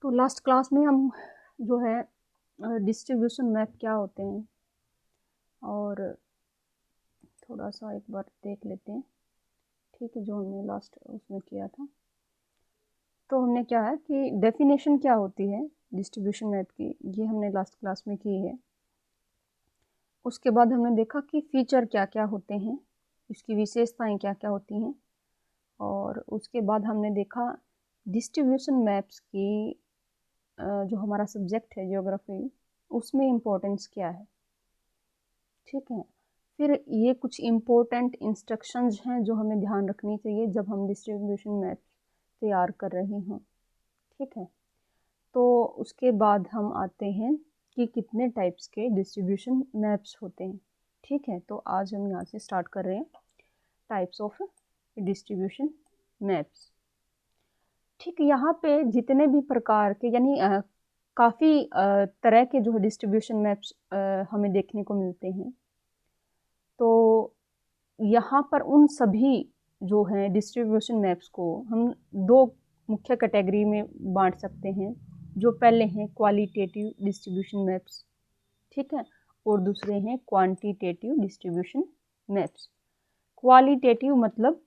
तो last class में हम जो है डिस्ट्रीब्यूशन मैप क्या होते हैं और थोड़ा सा एक बार देख लेते हैं। ठीक है, जो हमने लास्ट उसमें किया था तो हमने क्या है कि डेफिनेशन क्या होती है डिस्ट्रीब्यूशन मैप की, ये हमने लास्ट क्लास में की है। उसके बाद हमने देखा कि फीचर क्या क्या होते हैं, इसकी विशेषताएं क्या क्या होती हैं, और उसके बाद हमने देखा डिस्ट्रीब्यूशन मैप्स की जो हमारा सब्जेक्ट है ज्योग्राफी, उसमें इम्पोर्टेंस क्या है। ठीक है, फिर ये कुछ इम्पोर्टेंट इंस्ट्रक्शंस हैं जो हमें ध्यान रखनी चाहिए जब हम डिस्ट्रीब्यूशन मैप तैयार कर रहे हों। ठीक है, तो उसके बाद हम आते हैं कि कितने टाइप्स के डिस्ट्रीब्यूशन मैप्स होते हैं। ठीक है, तो आज हम यहाँ से स्टार्ट कर रहे हैं टाइप्स ऑफ डिस्ट्रीब्यूशन मैप्स। ठीक, यहाँ पे जितने भी प्रकार के यानी काफ़ी तरह के जो है डिस्ट्रीब्यूशन मैप्स हमें देखने को मिलते हैं। तो यहाँ पर उन सभी जो हैं डिस्ट्रीब्यूशन मैप्स को हम दो मुख्य कैटेगरी में बांट सकते हैं। जो पहले हैं क्वालिटेटिव डिस्ट्रीब्यूशन मैप्स, ठीक है, और दूसरे हैं क्वांटिटेटिव डिस्ट्रीब्यूशन मैप्स। क्वालिटेटिव मतलब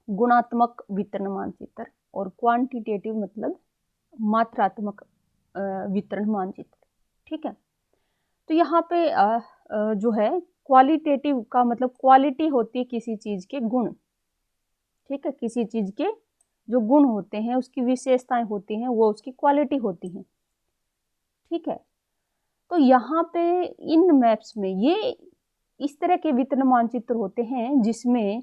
गुणात्मक वितरण मानचित्र और क्वांटिटेटिव मतलब मात्रात्मक वितरण मानचित्र। ठीक है, तो यहाँ पे जो है क्वालिटेटिव का मतलब क्वालिटी होती है किसी चीज़ के गुण। ठीक है, किसी चीज़ के जो गुण होते हैं, उसकी विशेषताएं होती हैं, वो उसकी क्वालिटी होती हैं। ठीक है, तो यहाँ पे इन मैप्स में ये इस तरह के वितरण मानचित्र होते हैं जिसमें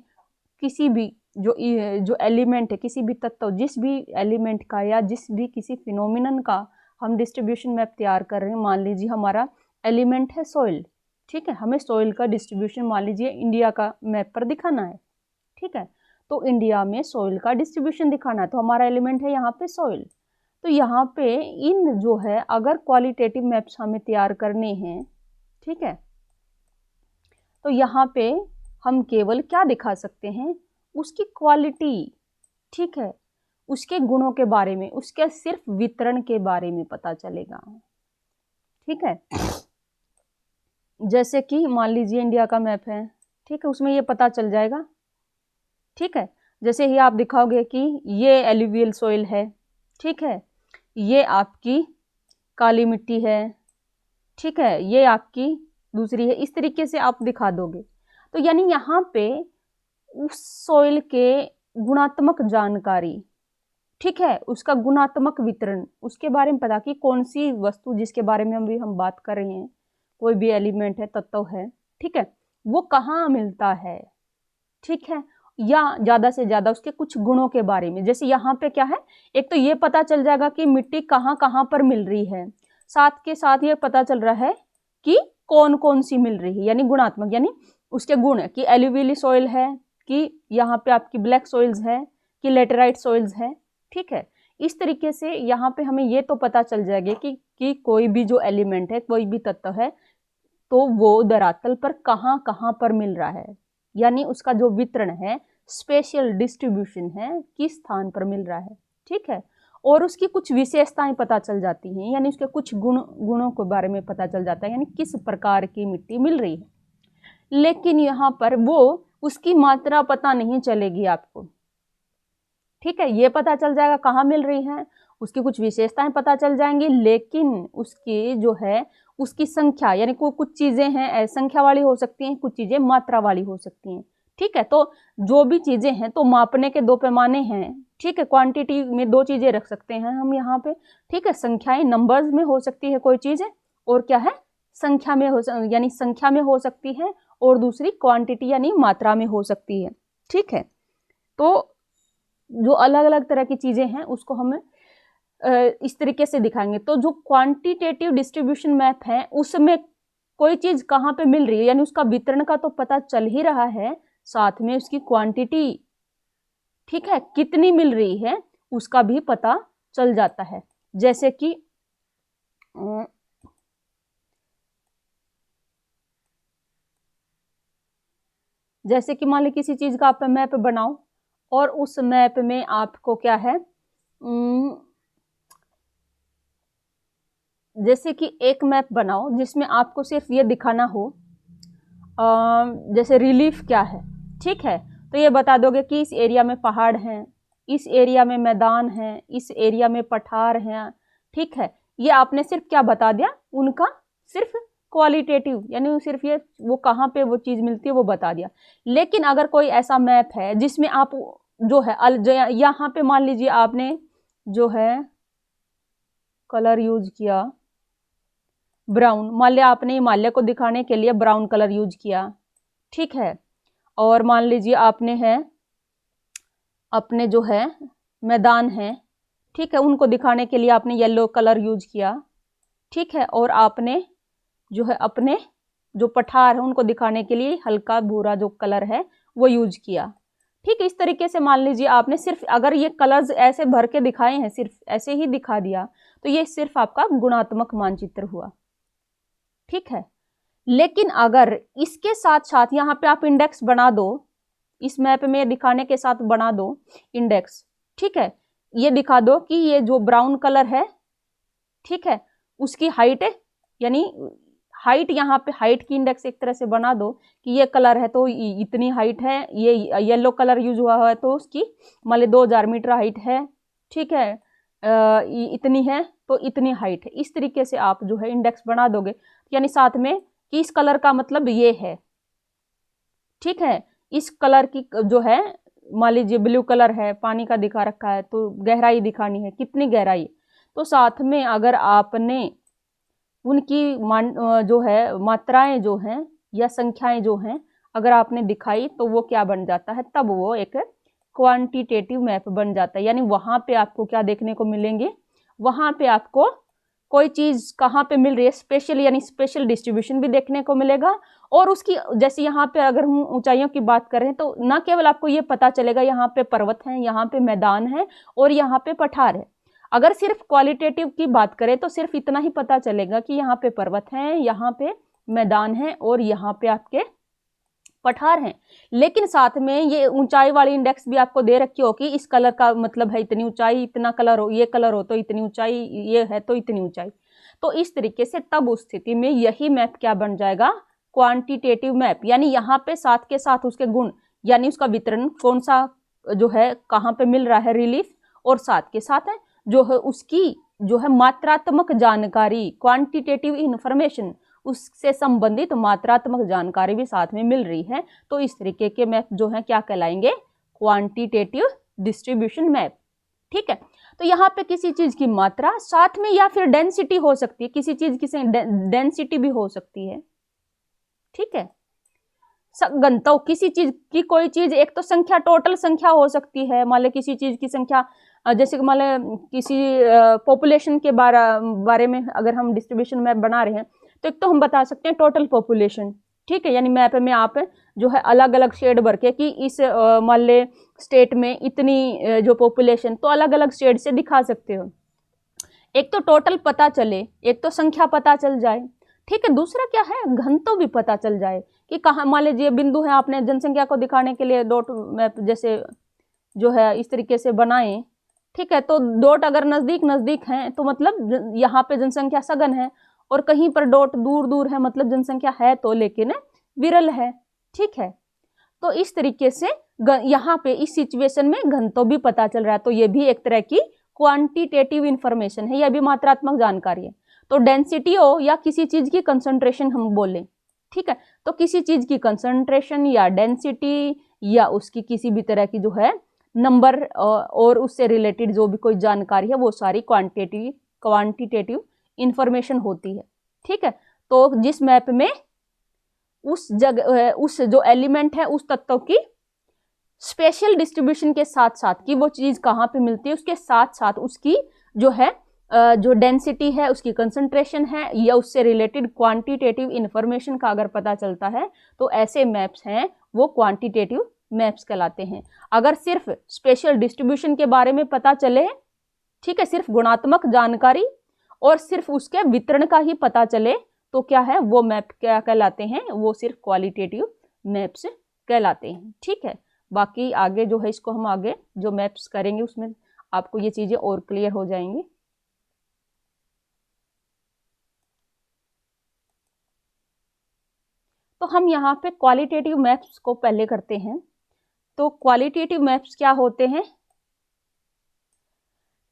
किसी भी जो एलिमेंट है, किसी भी तत्व, जिस भी एलिमेंट का या जिस भी किसी फिनोमिनन का हम डिस्ट्रीब्यूशन मैप तैयार कर रहे हैं। मान लीजिए हमारा एलिमेंट है सॉइल। ठीक है, हमें सॉइल का डिस्ट्रीब्यूशन मान लीजिए इंडिया का मैप पर दिखाना है। ठीक है, तो इंडिया में सॉइल का डिस्ट्रीब्यूशन दिखाना है, तो हमारा एलिमेंट है यहाँ पे सॉइल। तो यहाँ पे इन जो है अगर क्वालिटेटिव मैप्स हमें तैयार करने हैं, ठीक है, तो यहाँ पे हम केवल क्या दिखा सकते हैं, उसकी क्वालिटी। ठीक है, उसके गुणों के बारे में, उसके सिर्फ वितरण के बारे में पता चलेगा। ठीक है, जैसे कि मान लीजिए इंडिया का मैप है। ठीक है, उसमें ये पता चल जाएगा। ठीक है, जैसे ही आप दिखाओगे कि ये एलुवियल सॉइल है, ठीक है, ये आपकी काली मिट्टी है, ठीक है, ये आपकी दूसरी है, इस तरीके से आप दिखा दोगे। तो यानी यहाँ पे उस सॉइल के गुणात्मक जानकारी, ठीक है, उसका गुणात्मक वितरण, उसके बारे में पता कि कौन सी वस्तु जिसके बारे में हम बात कर रहे हैं, कोई भी एलिमेंट है, तत्व है, ठीक है, वो कहाँ मिलता है। ठीक है, या ज़्यादा से ज़्यादा उसके कुछ गुणों के बारे में। जैसे यहाँ पे क्या है, एक तो ये पता चल जाएगा कि मिट्टी कहाँ कहाँ पर मिल रही है, साथ के साथ ये पता चल रहा है कि कौन कौन सी मिल रही है, यानी गुणात्मक, यानी उसके गुण कि एलुवियली सॉइल है, कि यहाँ पे आपकी ब्लैक सॉइल्स है, कि लेटेराइट सॉइल्स है। ठीक है, इस तरीके से यहाँ पे हमें ये तो पता चल जाएगा कि कोई भी जो एलिमेंट है, कोई भी तत्व है, तो वो धरातल पर कहाँ कहाँ पर मिल रहा है, यानी उसका जो वितरण है, स्पेशल डिस्ट्रीब्यूशन है, किस स्थान पर मिल रहा है। ठीक है, और उसकी कुछ विशेषताएं पता चल जाती हैं, यानी उसके कुछ गुणों के बारे में पता चल जाता है, यानी किस प्रकार की मिट्टी मिल रही है। लेकिन यहाँ पर वो उसकी मात्रा पता नहीं चलेगी आपको। ठीक है, ये पता चल जाएगा कहाँ मिल रही है, उसकी कुछ विशेषताएं पता चल जाएंगी, लेकिन उसकी जो है उसकी संख्या, यानी कुछ चीजें हैं संख्या वाली हो सकती हैं, कुछ चीजें मात्रा वाली हो सकती हैं। ठीक है, तो जो भी चीजें हैं तो मापने के दो पैमाने हैं। ठीक है, क्वांटिटी में दो चीजें रख सकते हैं हम यहाँ पे। ठीक है, संख्याएं नंबर्स में हो सकती है कोई चीज, और क्या है, संख्या में यानी संख्या में हो सकती है, और दूसरी क्वांटिटी यानी मात्रा में हो सकती है। ठीक है, तो जो अलग अलग तरह की चीजें हैं उसको हम इस तरीके से दिखाएंगे। तो जो क्वांटिटेटिव डिस्ट्रीब्यूशन मैप है उसमें कोई चीज कहाँ पे मिल रही है, यानी उसका वितरण का तो पता चल ही रहा है, साथ में उसकी क्वांटिटी, ठीक है, कितनी मिल रही है उसका भी पता चल जाता है। जैसे कि मान ली किसी चीज का आप मैप बनाओ, और उस मैप में आपको क्या है, जैसे कि एक मैप बनाओ जिसमें आपको सिर्फ ये दिखाना हो जैसे रिलीफ क्या है, ठीक है। तो ये बता दोगे कि इस एरिया में पहाड़ हैं, इस एरिया में मैदान हैं, इस एरिया में पठार हैं, ठीक है। ये आपने सिर्फ क्या बता दिया, उनका सिर्फ क्वालिटेटिव, यानी सिर्फ ये वो कहाँ पे वो चीज़ मिलती है वो बता दिया। लेकिन अगर कोई ऐसा मैप है जिसमें आप जो है यहाँ पे मान लीजिए आपने जो है कलर यूज किया ब्राउन, मान लिया आपने हिमालय को दिखाने के लिए ब्राउन कलर यूज किया, ठीक है। और मान लीजिए आपने है अपने जो है मैदान है, ठीक है, उनको दिखाने के लिए आपने येलो कलर यूज किया, ठीक है। और आपने जो है अपने जो पठार है उनको दिखाने के लिए हल्का भूरा जो कलर है वो यूज किया, ठीक है। इस तरीके से मान लीजिए आपने सिर्फ अगर ये कलर्स ऐसे भर के दिखाए हैं, सिर्फ ऐसे ही दिखा दिया, तो ये सिर्फ आपका गुणात्मक मानचित्र हुआ, ठीक है। लेकिन अगर इसके साथ साथ यहाँ पे आप इंडेक्स बना दो, इस मैप में दिखाने के साथ बना दो इंडेक्स, ठीक है। ये दिखा दो कि ये जो ब्राउन कलर है, ठीक है, उसकी हाइट है, यानी हाइट यहाँ पे हाइट की इंडेक्स एक तरह से बना दो कि ये कलर है तो इतनी हाइट है, ये येलो कलर यूज हुआ है तो उसकी मान ली 2000 मीटर हाइट है, ठीक है, इतनी है तो इतनी हाइट है। इस तरीके से आप जो है इंडेक्स बना दोगे, यानी साथ में कि इस कलर का मतलब ये है, ठीक है। इस कलर की जो है मान लीजिए ब्लू कलर है, पानी का दिखा रखा है तो गहराई दिखानी है, कितनी गहराई, तो साथ में अगर आपने उनकी जो है मात्राएं जो हैं या संख्याएं जो हैं अगर आपने दिखाई तो वो क्या बन जाता है, तब वो एक क्वांटिटेटिव मैप बन जाता है। यानी वहाँ पे आपको क्या देखने को मिलेंगे, वहाँ पे आपको कोई चीज़ कहाँ पे मिल रही है स्पेशल, यानी स्पेशल डिस्ट्रीब्यूशन भी देखने को मिलेगा। और उसकी जैसे यहाँ पे अगर हम ऊंचाइयों की बात करें तो ना केवल आपको ये पता चलेगा यहाँ पे पर्वत हैं, यहाँ पे मैदान है और यहाँ पे पठार है। अगर सिर्फ क्वालिटेटिव की बात करें तो सिर्फ इतना ही पता चलेगा कि यहाँ पे पर्वत हैं, यहाँ पे मैदान है और यहाँ पे आपके पठार हैं। लेकिन साथ में ये ऊंचाई वाली इंडेक्स भी आपको दे रखी हो कि इस कलर का मतलब है इतनी ऊंचाई, इतना कलर हो, ये कलर हो तो इतनी ऊंचाई, ये है तो इतनी ऊंचाई। तो इस तरीके से तब उस स्थिति में यही मैप क्या बन जाएगा, क्वांटिटेटिव मैप। यानी यहाँ पे साथ के साथ उसके गुण, यानी उसका वितरण कौन सा जो है कहाँ पे मिल रहा है रिलीफ, और साथ के साथ है जो है उसकी जो है मात्रात्मक जानकारी, क्वांटिटेटिव इंफॉर्मेशन, उससे संबंधित मात्रात्मक जानकारी भी साथ में मिल रही है। तो इस तरीके के मैप जो है क्या कहलाएंगे, क्वांटिटेटिव डिस्ट्रीब्यूशन मैप, ठीक है। तो यहाँ पे किसी चीज की मात्रा साथ में या फिर डेंसिटी हो सकती है, किसी चीज की डेंसिटी भी हो सकती है, ठीक है। घनत्व, किसी चीज की कोई चीज एक तो संख्या, टोटल संख्या हो सकती है, मान लो किसी चीज की संख्या, जैसे मान लो किसी पॉपुलेशन के बारे में अगर हम डिस्ट्रीब्यूशन मैप बना रहे हैं तो एक तो हम बता सकते हैं टोटल पॉपुलेशन, ठीक है। यानी मैप में आप जो है अलग अलग शेड भर के कि इस मान ले स्टेट में इतनी जो पॉपुलेशन, तो अलग अलग शेड से दिखा सकते हो। एक तो टोटल पता चले, एक तो संख्या पता चल जाए, ठीक है। दूसरा क्या है, घनत्व भी पता चल जाए कि कहाँ, मान लीजिए बिंदु है, आपने जनसंख्या को दिखाने के लिए डॉट मैप जैसे जो है इस तरीके से बनाए, ठीक है। तो डॉट अगर नजदीक नजदीक हैं तो मतलब यहाँ पे जनसंख्या सघन है, और कहीं पर डॉट दूर दूर है मतलब जनसंख्या है तो लेकिन विरल है, ठीक है। तो इस तरीके से यहाँ पे इस सिचुएशन में घनत्व भी पता चल रहा है, तो ये भी एक तरह की क्वांटिटेटिव इंफॉर्मेशन है, यह भी मात्रात्मक जानकारी है। तो डेंसिटी हो या किसी चीज की कंसंट्रेशन हम बोलें, ठीक है, तो किसी चीज की कंसंट्रेशन या डेंसिटी या उसकी किसी भी तरह की जो है नंबर और उससे रिलेटेड जो भी कोई जानकारी है वो सारी क्वांटिटेटिव इंफॉर्मेशन होती है, ठीक है। तो जिस मैप में उस जगह उस जो एलिमेंट है उस तत्व की स्पेशल डिस्ट्रीब्यूशन के साथ साथ कि वो चीज कहाँ पे मिलती है, उसके साथ साथ उसकी जो है जो डेंसिटी है, उसकी कंसंट्रेशन है या उससे रिलेटेड क्वांटिटेटिव इंफॉर्मेशन का अगर पता चलता है तो ऐसे मैप्स हैं वो क्वांटिटेटिव मैप्स कहलाते हैं। अगर सिर्फ स्पेशल डिस्ट्रीब्यूशन के बारे में पता चले, ठीक है, सिर्फ गुणात्मक जानकारी और सिर्फ उसके वितरण का ही पता चले तो क्या है, वो मैप क्या कहलाते हैं, वो सिर्फ क्वालिटेटिव मैप्स कहलाते हैं, ठीक है। बाकी आगे जो है इसको हम आगे जो मैप्स करेंगे उसमें आपको ये चीज़ें और क्लियर हो जाएंगी। तो हम यहाँ पे क्वालिटेटिव मैप्स को पहले करते हैं। तो क्वालिटेटिव मैप्स क्या होते हैं?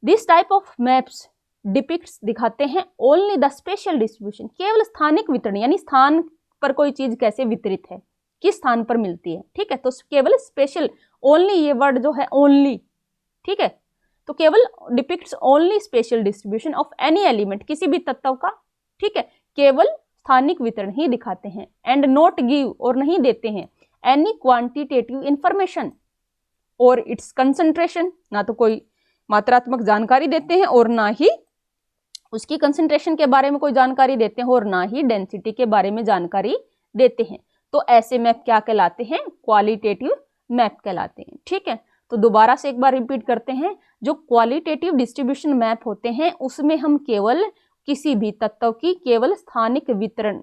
This type of maps depicts दिखाते हैं ओनली द स्पेशल डिस्ट्रीब्यूशन, केवल स्थानिक वितरण, यानी स्थान पर कोई चीज कैसे वितरित है, किस स्थान पर मिलती है। ठीक है, तो केवल स्पेशल, ओनली ये वर्ड जो है ओनली, ठीक है, तो केवल depicts only special distribution of any element, किसी भी तत्व का, ठीक है, केवल स्थानिक वितरण ही दिखाते हैं। एंड नॉट गिव, और नहीं देते हैं, एनी क्वांटिटेटिव इंफॉर्मेशन और इट्स कंसंट्रेशन, ना तो कोई मात्रात्मक जानकारी देते हैं और ना ही उसकी कंसंट्रेशन के बारे में कोई जानकारी देते हैं और ना ही डेंसिटी के बारे में जानकारी देते हैं। तो ऐसे मैप क्या कहलाते हैं? क्वालिटेटिव मैप कहलाते हैं। ठीक है, तो दोबारा से एक बार रिपीट करते हैं। जो क्वालिटेटिव डिस्ट्रीब्यूशन मैप होते हैं उसमें हम केवल किसी भी तत्व की केवल स्थानिक वितरण,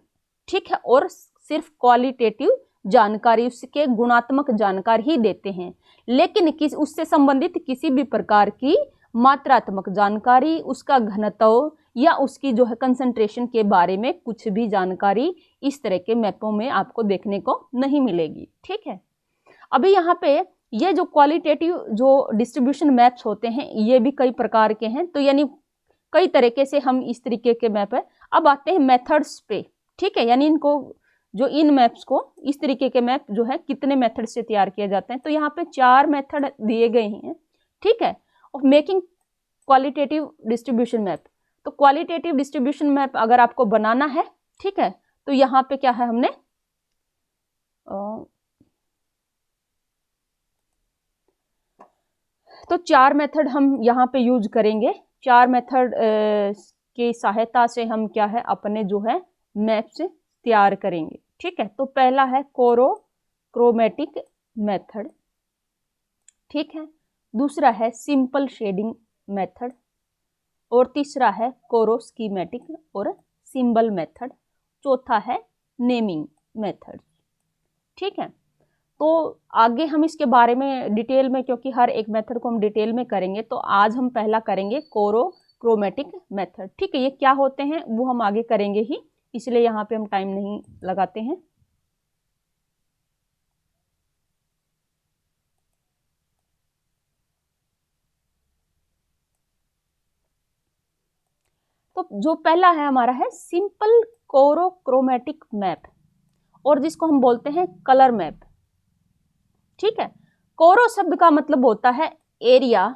ठीक है, और सिर्फ क्वालिटेटिव जानकारी, उसके गुणात्मक जानकारी ही देते हैं, लेकिन उससे संबंधित किसी भी प्रकार की मात्रात्मक जानकारी, उसका घनत्व या उसकी जो है कंसंट्रेशन के बारे में कुछ भी जानकारी इस तरह के मैपों में आपको देखने को नहीं मिलेगी। ठीक है, अभी यहाँ पे ये जो क्वालिटेटिव जो डिस्ट्रीब्यूशन मैप्स होते हैं ये भी कई प्रकार के हैं, तो यानी कई तरीके से हम इस तरीके के मैप है। अब आते हैं मेथड्स पे। ठीक है, यानी इनको जो इन मैप्स को, इस तरीके के मैप जो है कितने मेथड से तैयार किए जाते हैं, तो यहाँ पे 4 मेथड दिए गए हैं। ठीक है, of making qualitative distribution map. तो क्वालिटेटिव डिस्ट्रीब्यूशन मैप अगर आपको बनाना है, ठीक है, तो यहाँ पे क्या है, हमने तो 4 मेथड हम यहाँ पे यूज करेंगे। 4 मेथड की सहायता से हम क्या है अपने जो है मैप्स तैयार करेंगे। ठीक है, तो पहला है कोरोक्रोमेटिक मेथड, ठीक है, दूसरा है सिंपल शेडिंग मेथड, और तीसरा है कोरोस्कीमेटिक और सिंबल मेथड, चौथा है नेमिंग मेथड। ठीक है, तो आगे हम इसके बारे में डिटेल में, क्योंकि हर एक मेथड को हम डिटेल में करेंगे, तो आज हम पहला करेंगे कोरोक्रोमेटिक मेथड। ठीक है, ये क्या होते हैं वो हम आगे करेंगे ही, इसलिए यहाँ पे हम टाइम नहीं लगाते हैं। तो जो पहला है हमारा है सिंपल कोरोक्रोमेटिक मैप, और जिसको हम बोलते हैं कलर मैप। ठीक है, कोरो शब्द का मतलब होता है एरिया।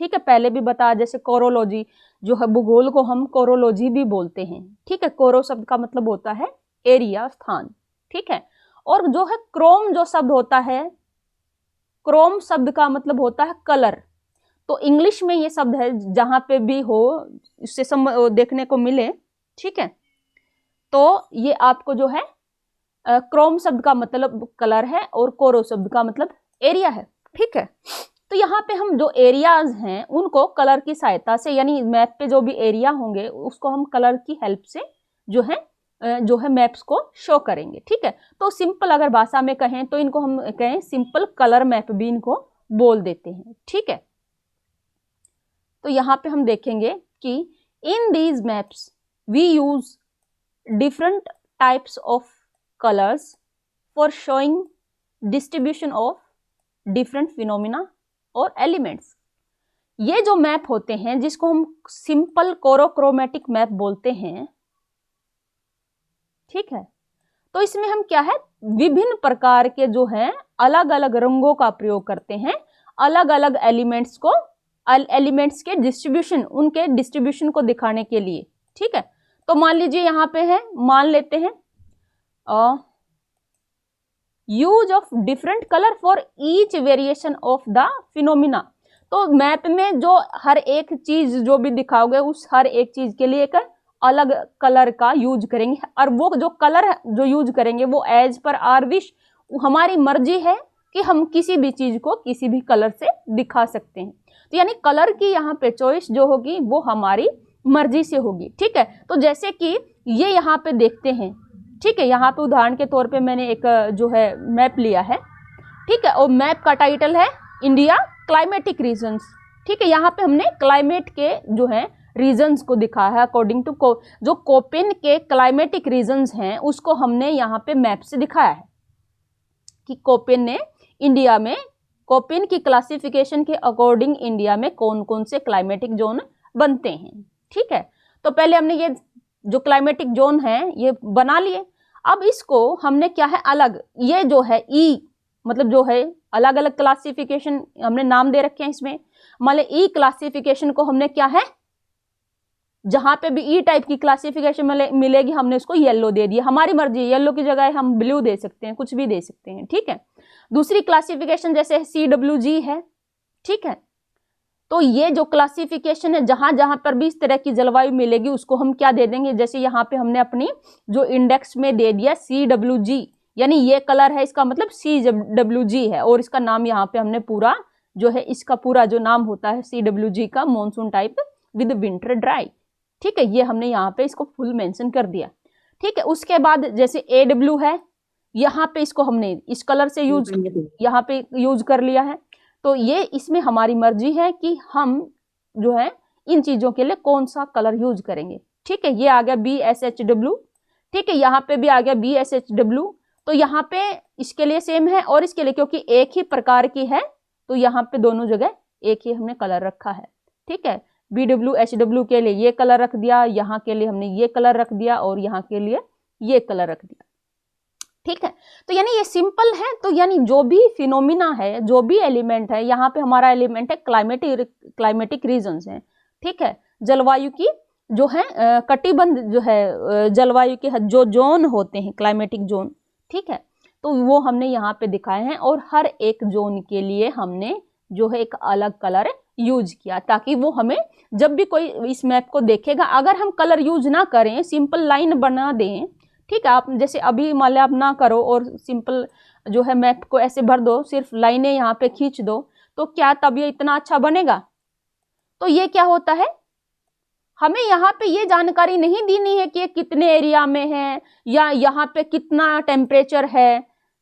ठीक है, पहले भी बताया, जैसे कोरोलॉजी जो है भूगोल को हम कोरोलॉजी भी बोलते हैं। ठीक है, कोरो शब्द का मतलब होता है एरिया, स्थान। ठीक है, और जो है क्रोम जो शब्द होता है, क्रोम शब्द का मतलब होता है कलर। तो इंग्लिश में ये शब्द है, जहां पे भी हो इससे देखने को मिले। ठीक है, तो ये आपको जो है क्रोम शब्द का मतलब कलर है और कोरो शब्द का मतलब एरिया है। ठीक है, तो यहाँ पे हम जो एरियाज हैं उनको कलर की सहायता से, यानी मैप पे जो भी एरिया होंगे उसको हम कलर की हेल्प से जो है मैप्स को शो करेंगे। ठीक है, तो सिंपल अगर भाषा में कहें तो इनको हम कहें सिंपल कलर मैप भी इनको बोल देते हैं। ठीक है, तो यहाँ पे हम देखेंगे कि in these maps we use different types of colors for showing distribution of different phenomena और elements। ये जो मैप होते हैं जिसको हम सिंपल कोरोक्रोमेटिक मैप बोलते हैं, ठीक है, तो इसमें हम क्या है विभिन्न प्रकार के जो है अलग अलग रंगों का प्रयोग करते हैं, अलग अलग एलिमेंट्स के डिस्ट्रीब्यूशन, उनके डिस्ट्रीब्यूशन को दिखाने के लिए। ठीक है, तो मान लीजिए यहाँ पे है, मान लेते हैं use of different colour for each variation of the phenomena. तो मैप में जो हर एक चीज जो भी दिखाओगे उस हर एक चीज के लिए एक अलग कलर का यूज करेंगे, और वो जो कलर जो यूज करेंगे वो एज पर आर विश, हमारी मर्जी है कि हम किसी भी चीज को किसी भी कलर से दिखा सकते हैं। तो यानी कलर की यहाँ पे चॉइस जो होगी वो हमारी मर्जी से होगी। ठीक है, तो जैसे कि ये यहाँ पे देखते हैं। ठीक है, यहाँ पे उदाहरण के तौर पे मैंने एक जो है मैप लिया है। ठीक है, और मैप का टाइटल है इंडिया क्लाइमेटिक रीजन्स। ठीक है, यहाँ पे हमने क्लाइमेट के जो है रीजन्स को दिखाया है अकॉर्डिंग टू जो कोपेन के क्लाइमेटिक रीजन्स हैं उसको हमने यहाँ पे मैप से दिखाया है कि कोपेन ने इंडिया में, कोपेन की क्लासिफिकेशन के अकॉर्डिंग इंडिया में कौन कौन से क्लाइमेटिक जोन बनते हैं। ठीक है, तो पहले हमने ये जो क्लाइमेटिक जोन है ये बना लिए। अब इसको हमने क्या है अलग, ये जो है ई मतलब जो है अलग अलग क्लासिफिकेशन हमने नाम दे रखे हैं इसमें। मान ली ई क्लासिफिकेशन को हमने क्या है, जहां पे भी ई टाइप की क्लासिफिकेशन मिलेगी हमने उसको येलो दे दिया, हमारी मर्जी, येलो की जगह हम ब्लू दे सकते हैं, कुछ भी दे सकते हैं। ठीक है, दूसरी क्लासिफिकेशन जैसे CWG है। ठीक है, तो ये जो क्लासिफिकेशन है जहां जहां पर भी इस तरह की जलवायु मिलेगी उसको हम क्या दे देंगे, जैसे यहाँ पे हमने अपनी जो इंडेक्स में दे दिया CWG, यानी ये कलर है इसका मतलब CWG है, और इसका नाम यहाँ पे हमने पूरा जो है इसका पूरा जो नाम होता है CWG का monsoon type with winter dry. ठीक है, ये हमने यहाँ पे इसको फुल मेंशन कर दिया। ठीक है, उसके बाद जैसे AW है, यहाँ पे इसको हमने इस कलर से यहाँ पे यूज कर लिया है। तो ये इसमें हमारी मर्जी है कि हम जो है इन चीजों के लिए कौन सा कलर यूज करेंगे। ठीक है, ये आ गया BSHW। ठीक है, यहाँ पे भी आ गया BSHW। तो यहाँ पे इसके लिए सेम है और इसके लिए, क्योंकि एक ही प्रकार की है तो यहाँ पे दोनों जगह एक ही हमने कलर रखा है। ठीक है, BWHW के लिए ये कलर रख दिया, यहाँ के लिए हमने ये कलर रख दिया और यहाँ के लिए ये कलर रख दिया। ठीक है, तो यानी ये सिंपल है। तो यानी जो भी फिनोमिना है, जो भी एलिमेंट है, यहाँ पे हमारा एलिमेंट है क्लाइमेटिक रीजन्स हैं। ठीक है, जलवायु की जो है कटिबंध जो है जलवायु के जो जोन होते हैं क्लाइमेटिक जोन। ठीक है, तो वो हमने यहाँ पे दिखाए हैं और हर एक जोन के लिए हमने जो है एक अलग कलर यूज किया, ताकि वो हमें जब भी कोई इस मैप को देखेगा, अगर हम कलर यूज ना करें, सिंपल लाइन बना दें। ठीक है, आप जैसे अभी मान लिया आप ना करो और सिंपल जो है मैप को ऐसे भर दो, सिर्फ लाइनें यहाँ पे खींच दो, तो क्या तब ये इतना अच्छा बनेगा? तो ये क्या होता है, हमें यहाँ पे ये जानकारी नहीं देनी है कि ये कितने एरिया में है या यहाँ पे कितना टेम्परेचर है।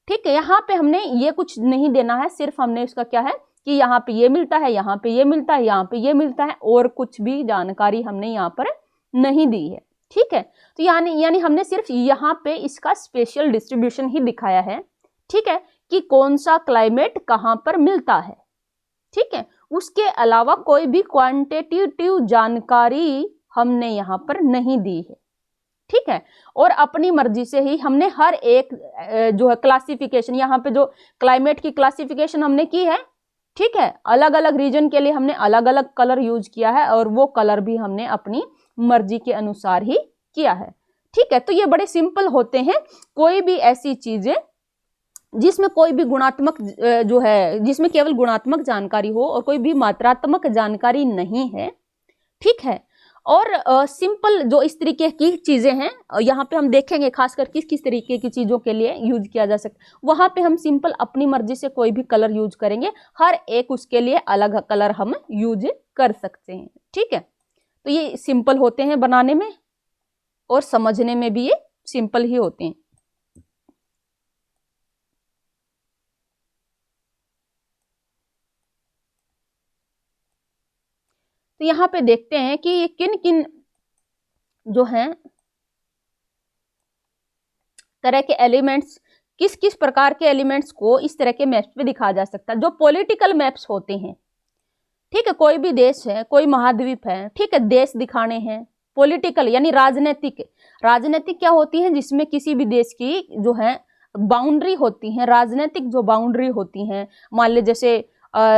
ठीक है, यहाँ पे हमने ये कुछ नहीं देना है, सिर्फ हमने इसका क्या है कि यहाँ पे ये मिलता है, यहाँ पे ये मिलता है, यहाँ पे ये मिलता है, और कुछ भी जानकारी हमने यहाँ पर नहीं दी है। ठीक है, तो यानी हमने सिर्फ यहाँ पे इसका स्पेशल डिस्ट्रीब्यूशन ही दिखाया है। ठीक है, कि कौन सा क्लाइमेट कहाँ पर मिलता है। ठीक है, उसके अलावा कोई भी क्वांटिटेटिव जानकारी हमने यहाँ पर नहीं दी है। ठीक है, और अपनी मर्जी से ही हमने हर एक जो है क्लासिफिकेशन, यहाँ पे जो क्लाइमेट की क्लासिफिकेशन हमने की है। ठीक है, अलग अलग रीजन के लिए हमने अलग अलग कलर यूज किया है और वो कलर भी हमने अपनी मर्जी के अनुसार ही किया है। ठीक है, तो ये बड़े सिंपल होते हैं। कोई भी ऐसी चीजें जिसमें कोई भी गुणात्मक जो है, जिसमें केवल गुणात्मक जानकारी हो और कोई भी मात्रात्मक जानकारी नहीं है। ठीक है, और सिंपल जो इस तरीके की चीजें हैं यहाँ पे हम देखेंगे खासकर किस किस तरीके की चीजों के लिए यूज किया जा सकता है। वहां पे हम सिंपल अपनी मर्जी से कोई भी कलर यूज करेंगे, हर एक उसके लिए अलग कलर हम यूज कर सकते हैं। ठीक है, तो ये सिंपल होते हैं बनाने में और समझने में भी ये सिंपल ही होते हैं। तो यहाँ पे देखते हैं कि ये किन किन जो हैं तरह के एलिमेंट्स, किस किस प्रकार के एलिमेंट्स को इस तरह के मैप्स पे दिखाया जा सकता है, जो पॉलिटिकल मैप्स होते हैं। ठीक है, कोई भी देश है, कोई महाद्वीप है, ठीक है, देश दिखाने हैं। पॉलिटिकल यानी राजनीतिक, राजनीतिक क्या होती है, जिसमें किसी भी देश की जो है बाउंड्री होती है, राजनीतिक जो बाउंड्री होती है। मान लीजिए जैसे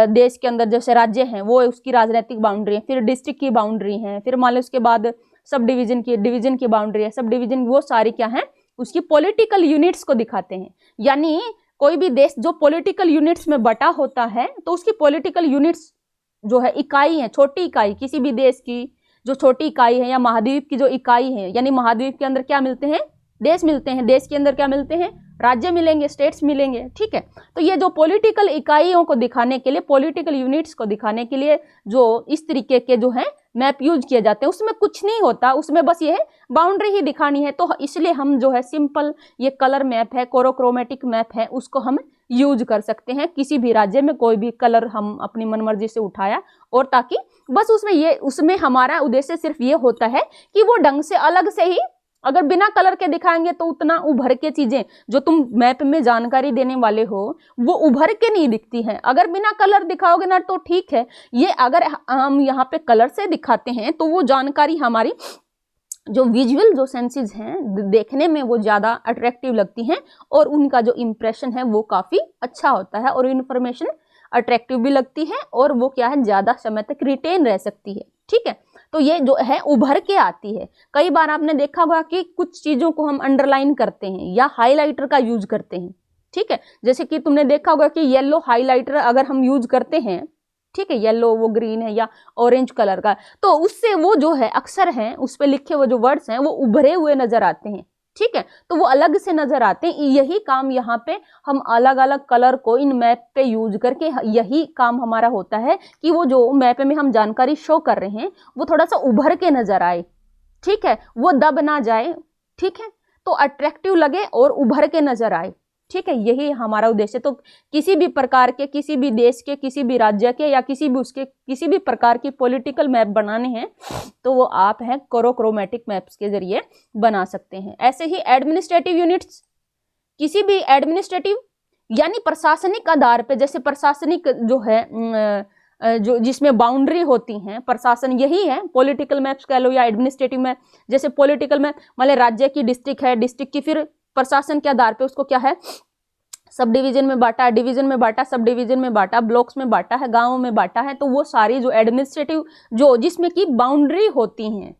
देश के अंदर जैसे राज्य हैं वो उसकी राजनीतिक बाउंड्री है, फिर डिस्ट्रिक्ट की बाउंड्री है, फिर मान लो उसके बाद सब डिवीजन की बाउंड्री है, सब डिवीजन वो सारी क्या है उसकी पॉलिटिकल यूनिट्स को दिखाते हैं। यानी कोई भी देश जो पॉलिटिकल यूनिट्स में बटा होता है तो उसकी पॉलिटिकल यूनिट्स जो है इकाई है, छोटी इकाई, किसी भी देश की जो छोटी इकाई है या महाद्वीप की जो इकाई है, यानी महाद्वीप के अंदर क्या मिलते हैं, देश मिलते हैं, देश के अंदर क्या मिलते हैं, राज्य मिलेंगे, स्टेट्स मिलेंगे। ठीक है, तो ये जो पॉलिटिकल इकाइयों को दिखाने के लिए, पॉलिटिकल यूनिट्स को दिखाने के लिए जो इस तरीके के जो है मैप यूज किए जाते हैं उसमें कुछ नहीं होता, उसमें बस ये बाउंड्री ही दिखानी है। तो इसलिए हम जो है सिंपल ये कलर मैप है, कोरोक्रोमेटिक मैप है, उसको हम यूज कर सकते हैं। किसी भी राज्य में कोई भी कलर हम अपनी मनमर्जी से उठाया, और ताकि बस उसमें हमारा उद्देश्य सिर्फ ये होता है कि वो ढंग से अलग से ही, अगर बिना कलर के दिखाएंगे तो उतना उभर के चीजें जो तुम मैप में जानकारी देने वाले हो वो उभर के नहीं दिखती हैं। अगर बिना कलर दिखाओगे ना तो ठीक है, ये अगर हम यहाँ पे कलर से दिखाते हैं तो वो जानकारी हमारी जो विजुअल जो सेंसेस हैं देखने में वो ज्यादा अट्रैक्टिव लगती हैं, और उनका जो इंप्रेशन है वो काफी अच्छा होता है, और इन्फॉर्मेशन अट्रैक्टिव भी लगती है, और वो क्या है ज्यादा समय तक रिटेन रह सकती है। ठीक है, तो ये जो है उभर के आती है। कई बार आपने देखा होगा कि कुछ चीजों को हम अंडरलाइन करते हैं या हाईलाइटर का यूज करते हैं। ठीक है, जैसे कि तुमने देखा होगा कि येलो हाईलाइटर अगर हम यूज करते हैं, ठीक है, येलो वो ग्रीन है या ऑरेंज कलर का, तो उससे वो जो है अक्षर हैं उस पे लिखे हुए जो वर्ड्स हैं वो उभरे हुए नजर आते हैं। ठीक है, तो वो अलग से नजर आते हैं। यही काम यहाँ पे हम अलग अलग कलर को इन मैप पे यूज करके, यही काम हमारा होता है कि वो जो मैप में हम जानकारी शो कर रहे हैं वो थोड़ा सा उभर के नजर आए। ठीक है, वो दब ना जाए। ठीक है, तो अट्रैक्टिव लगे और उभर के नजर आए। ठीक है, यही हमारा उद्देश्य। तो किसी भी प्रकार के, किसी भी देश के, किसी भी राज्य के, या किसी भी प्रकार की पॉलिटिकल मैप बनाने हैं तो वो आप हैं कोरोक्रोमेटिक मैप्स के जरिए बना सकते हैं। ऐसे ही एडमिनिस्ट्रेटिव यूनिट्स, किसी भी एडमिनिस्ट्रेटिव यानी प्रशासनिक आधार पे, जैसे प्रशासनिक जो है जो जिसमें बाउंड्री होती हैं, प्रशासन यही है। पॉलिटिकल मैप्स कह लो या एडमिनिस्ट्रेटिव मैप। जैसे पॉलिटिकल मैप मान लीजिए राज्य की डिस्ट्रिक्ट है, डिस्ट्रिक्ट की फिर प्रशासन के आधार पे उसको क्या है सब डिवीजन में बांटा, डिवीजन में बांटा, सब डिवीजन में बांटा, ब्लॉक्स में बांटा है, गांवों में बांटा है। तो वो सारी जो एडमिनिस्ट्रेटिव जो जिसमें की बाउंड्री होती हैं,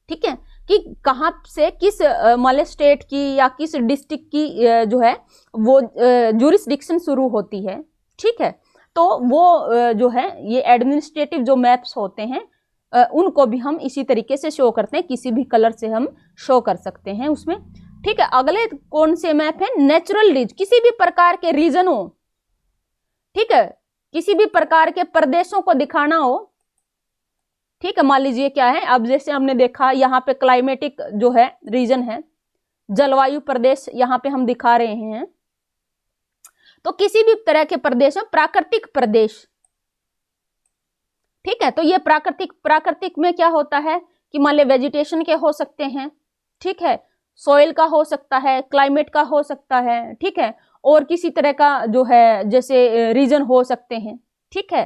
ठीक है, कि कहाँ से किस मान स्टेट की या किस डिस्ट्रिक्ट की जो है वो ज्यूरिसडिक्शन शुरू होती है। ठीक है, तो वो जो है ये एडमिनिस्ट्रेटिव जो मैप्स होते हैं उनको भी हम इसी तरीके से शो करते हैं, किसी भी कलर से हम शो कर सकते हैं उसमें। ठीक है, अगले कौन से मैप है? नेचुरल रीज, किसी भी प्रकार के रीजन हो, ठीक है, किसी भी प्रकार के प्रदेशों को दिखाना हो। ठीक है, मान लीजिए क्या है, अब जैसे हमने देखा यहाँ पे क्लाइमेटिक जो है रीजन है, जलवायु प्रदेश यहाँ पे हम दिखा रहे हैं। तो किसी भी तरह के प्रदेश में प्राकृतिक प्रदेश, ठीक है, तो ये प्राकृतिक में क्या होता है कि मान लीजिए वेजिटेशन के हो सकते हैं, ठीक है, सॉइल का हो सकता है, क्लाइमेट का हो सकता है, ठीक है, और किसी तरह का जो है जैसे रीजन हो सकते हैं। ठीक है,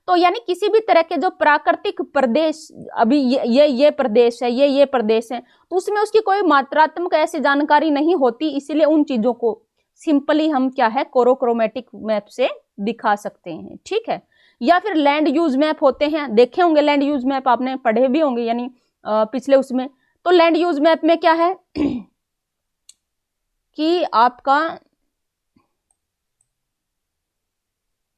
तो यानी किसी भी तरह के जो प्राकृतिक प्रदेश, अभी ये प्रदेश है, ये प्रदेश है, तो उसमें उसकी कोई मात्रात्मक ऐसी जानकारी नहीं होती, इसीलिए उन चीजों को सिंपली हम क्या है कोरोक्रोमेटिक मैप से दिखा सकते हैं। ठीक है, या फिर लैंड यूज मैप होते हैं, देखे होंगे लैंड यूज मैप, आपने पढ़े भी होंगे यानी पिछले उसमें। तो लैंड यूज मैप में क्या है कि आपका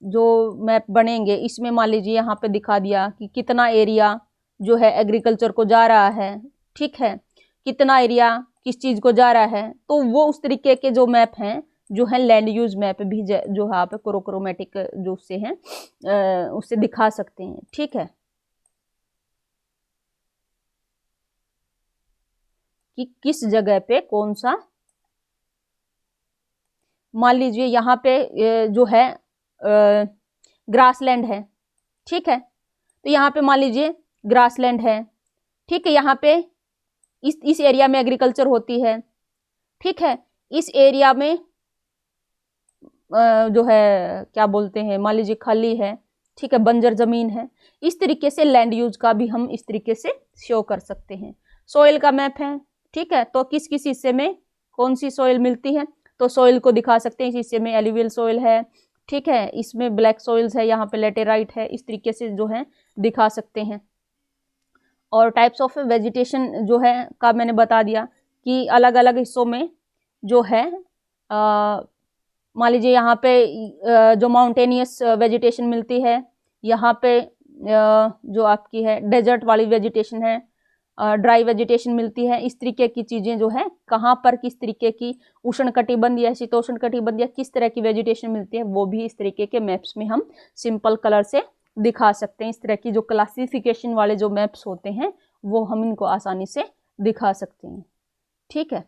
जो मैप बनेंगे इसमें मान लीजिए यहाँ पे दिखा दिया कि कितना एरिया जो है एग्रीकल्चर को जा रहा है, ठीक है, कितना एरिया किस चीज को जा रहा है। तो वो उस तरीके के जो मैप हैं जो है लैंड यूज मैप भी जो है आप कोरोक्रोमेटिक जो उससे हैं उससे दिखा सकते हैं। ठीक है, कि किस जगह पे कौन सा, मान लीजिए यहाँ पे जो है ग्रासलैंड है, ठीक है, तो यहाँ पे मान लीजिए ग्रासलैंड है, ठीक है, यहाँ पे इस एरिया में एग्रीकल्चर होती है, ठीक है, इस एरिया में जो है क्या बोलते हैं, मान लीजिए खाली है, ठीक है, बंजर जमीन है। इस तरीके से लैंड यूज का भी हम इस तरीके से शो कर सकते हैं। सॉइल का मैप है, ठीक है, तो किस किस हिस्से में कौन सी सॉइल मिलती है, तो सॉइल को दिखा सकते हैं। इस हिस्से में एलुवियल सॉइल है, ठीक है, इसमें ब्लैक सॉइल्स है, यहाँ पे लेटेराइट है, इस तरीके से जो है दिखा सकते हैं। और टाइप्स ऑफ वेजिटेशन जो है का मैंने बता दिया कि अलग अलग हिस्सों में जो है मान लीजिए यहाँ पे जो माउंटेनियस वेजिटेशन मिलती है, यहाँ पे जो आपकी है डेजर्ट वाली वेजिटेशन है, ड्राई वेजिटेशन मिलती है। इस तरीके की चीजें जो है कहाँ पर किस तरीके की उष्णकटिबंधीय या शीतोष्णकटिबंधीय किस तरह की वेजिटेशन मिलती है वो भी इस तरीके के मैप्स में हम सिंपल कलर से दिखा सकते हैं। इस तरह की जो क्लासिफिकेशन वाले जो मैप्स होते हैं वो हम इनको आसानी से दिखा सकते हैं। ठीक है।